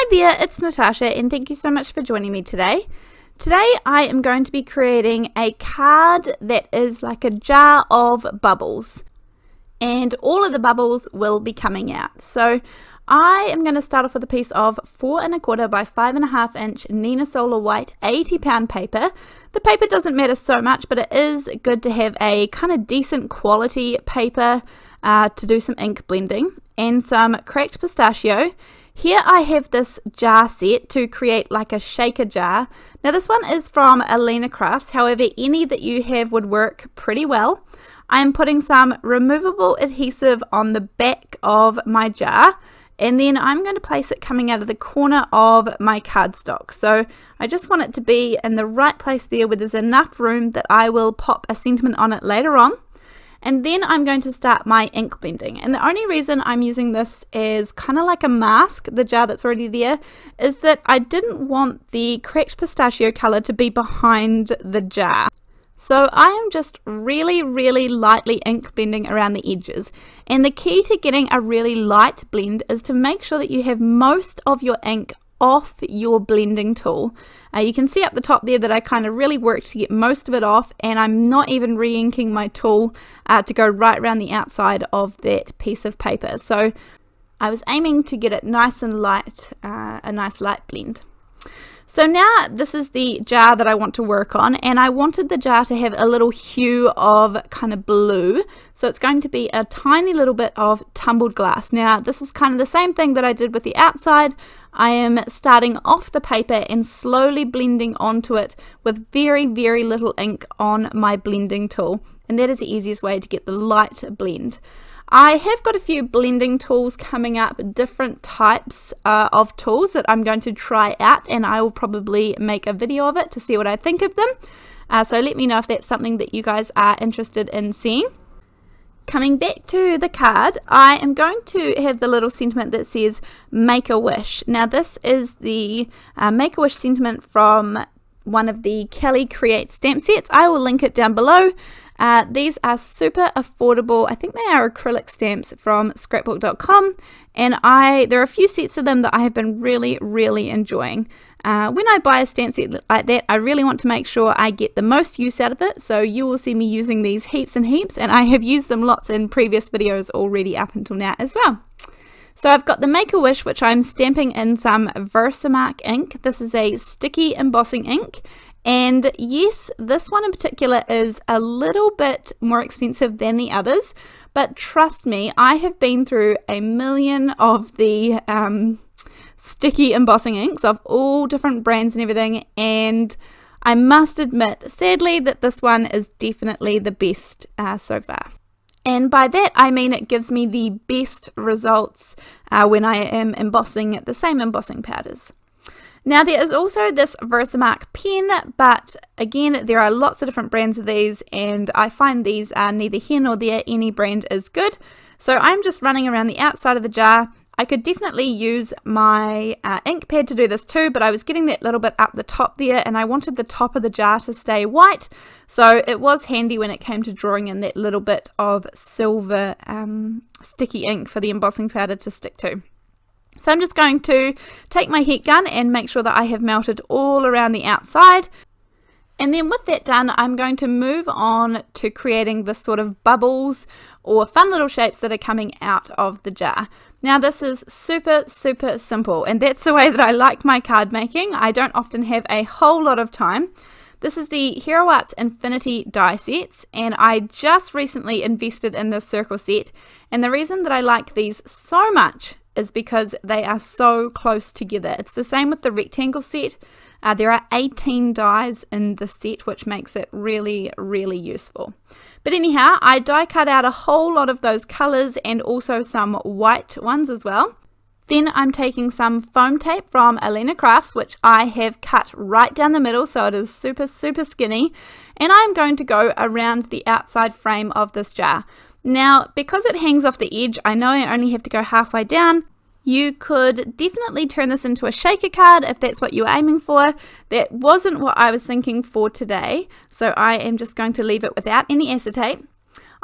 Hi there, it's Natasha and thank you so much for joining me today. Today I am going to be creating a card that is like a jar of bubbles, and all of the bubbles will be coming out. So I am going to start off with a piece of 4 1/4 by 5.5 inch Nina Solar White 80-pound paper. The paper doesn't matter so much, but it is good to have a kind of decent quality paper to do some ink blending, and some cracked pistachio. Here I have this jar set to create like a shaker jar. Now this one is from Alina Crafts, however any that you have would work pretty well. I am putting some removable adhesive on the back of my jar, and then I'm going to place it coming out of the corner of my cardstock. So I just want it to be in the right place there where there's enough room that I will pop a sentiment on it later on. And then I'm going to start my ink blending. And the only reason I'm using this as kind of like a mask, the jar that's already there, is that I didn't want the cracked pistachio color to be behind the jar. So I am just really lightly ink blending around the edges. And the key to getting a really light blend is to make sure that you have most of your ink off your blending tool. You can see up the top there that I kind of really worked to get most of it off, and I'm not even re-inking my tool to go right around the outside of that piece of paper. So I was aiming to get it nice and light, a nice light blend. So now this is the jar that I want to work on, and I wanted the jar to have a little hue of kind of blue. So it's going to be a tiny little bit of tumbled glass. Now this is kind of the same thing that I did with the outside. I am starting off the paper and slowly blending onto it with very little ink on my blending tool, and that is the easiest way to get the light blend. I have got a few blending tools coming up, different types of tools that I'm going to try out, and I will probably make a video of it to see what I think of them. So let me know if that's something that you guys are interested in seeing. Coming back to the card, I am going to have the little sentiment that says Make a Wish. Now this is the Make a Wish sentiment from one of the Kelly Create stamp sets. I will link it down below. These are super affordable. I think they are acrylic stamps from scrapbook.com, and there are a few sets of them that I have been really enjoying. When I buy a stamp set like that, I really want to make sure I get the most use out of it, so you will see me using these heaps and heaps, and I have used them lots in previous videos already up until now as well. So I've got the Make-A-Wish, which I'm stamping in some Versamark ink. This is a sticky embossing ink, and yes, this one in particular is a little bit more expensive than the others, but trust me, I have been through a million of the sticky embossing inks of all different brands and everything, and I must admit, sadly, that this one is definitely the best so far. And by that I mean it gives me the best results when I am embossing the same embossing powders. Now there is also this Versamark pen, but again there are lots of different brands of these, and I find these are neither here nor there. Any brand is good. So I'm just running around the outside of the jar. I could definitely use my ink pad to do this too, but I was getting that little bit up the top there, and I wanted the top of the jar to stay white, so it was handy when it came to drawing in that little bit of silver sticky ink for the embossing powder to stick to. So I'm just going to take my heat gun and make sure that I have melted all around the outside. And then with that done, I'm going to move on to creating the sort of bubbles or fun little shapes that are coming out of the jar. Now this is super simple, and that's the way that I like my card making. I don't often have a whole lot of time. This is the Hero Arts Infinity die sets, and I just recently invested in this circle set, and the reason that I like these so much is because they are so close together. It's the same with the rectangle set. There are 18 dies in the set, which makes it really useful. But anyhow, I die cut out a whole lot of those colors and also some white ones as well. Then I'm taking some foam tape from Alina Crafts, which I have cut right down the middle, so it is super skinny, and I'm going to go around the outside frame of this jar. Now, because it hangs off the edge, I know I only have to go halfway down. You could definitely turn this into a shaker card if that's what you're aiming for. That wasn't what I was thinking for today, so I am just going to leave it without any acetate.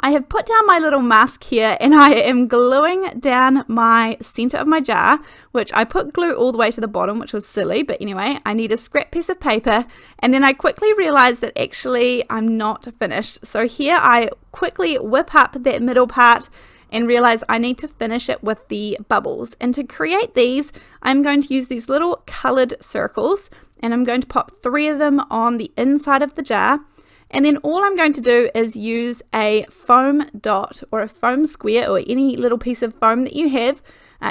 I have put down my little mask here and I am gluing down my center of my jar, which I put glue all the way to the bottom, which was silly, but anyway, I need a scrap piece of paper, and then I quickly realized that actually I'm not finished. So here I quickly whip up that middle part and realize I need to finish it with the bubbles. And to create these, I'm going to use these little colored circles, and I'm going to pop 3 of them on the inside of the jar. And then all I'm going to do is use a foam dot or a foam square or any little piece of foam that you have,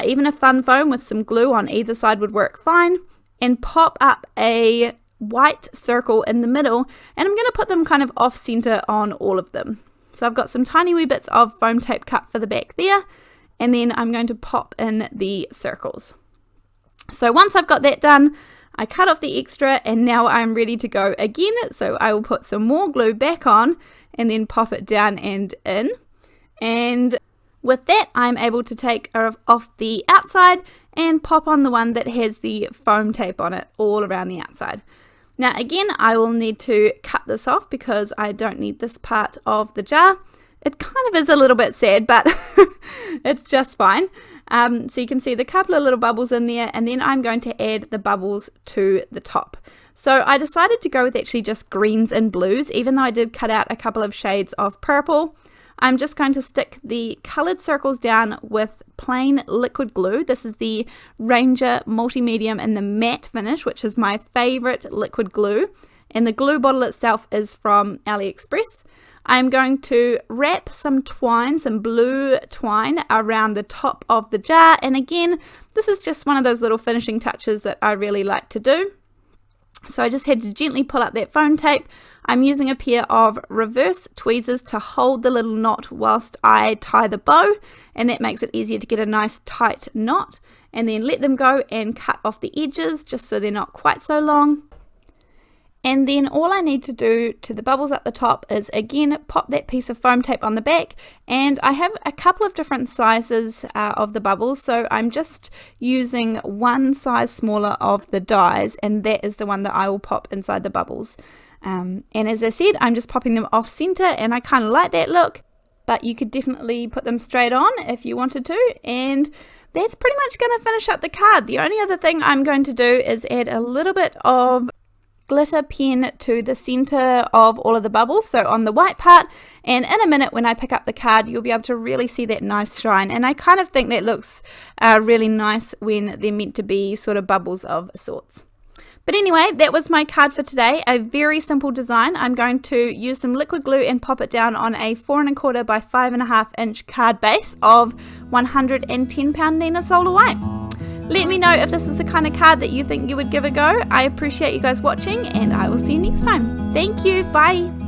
even a fun foam with some glue on either side would work fine, and pop up a white circle in the middle, and I'm going to put them kind of off center on all of them. So I've got some tiny wee bits of foam tape cut for the back there, and then I'm going to pop in the circles. So once I've got that done, I cut off the extra and now I'm ready to go again. So I will put some more glue back on and then pop it down and in. And with that, I'm able to take off the outside and pop on the one that has the foam tape on it all around the outside. Now again, I will need to cut this off because I don't need this part of the jar. It kind of is a little bit sad, but it's just fine. So you can see the couple of little bubbles in there, and then I'm going to add the bubbles to the top. So I decided to go with actually just greens and blues, even though I did cut out a couple of shades of purple. I'm just going to stick the colored circles down with plain liquid glue. This is the Ranger Multi-Medium in the matte finish, which is my favorite liquid glue. And the glue bottle itself is from AliExpress. I'm going to wrap some twine, some blue twine around the top of the jar, and again, this is just one of those little finishing touches that I really like to do. So I just had to gently pull up that foam tape. I'm using a pair of reverse tweezers to hold the little knot whilst I tie the bow, and that makes it easier to get a nice tight knot, and then let them go and cut off the edges just so they're not quite so long. And then all I need to do to the bubbles at the top is again pop that piece of foam tape on the back, and I have a couple of different sizes of the bubbles, so I'm just using one size smaller of the dies, and that is the one that I will pop inside the bubbles. And as I said, I'm just popping them off center, and I kind of like that look, but you could definitely put them straight on if you wanted to, and that's pretty much going to finish up the card. The only other thing I'm going to do is add a little bit of glitter pen to the center of all of the bubbles, so on the white part, and in a minute when I pick up the card you'll be able to really see that nice shine, and I kind of think that looks really nice when they're meant to be sort of bubbles of sorts. But anyway, that was my card for today, a very simple design. I'm going to use some liquid glue and pop it down on a 4 1/4 by 5.5 inch card base of 110 pound Neenah Solar White. Let me know if this is the kind of card that you think you would give a go. I appreciate you guys watching, and I will see you next time. Thank you. Bye.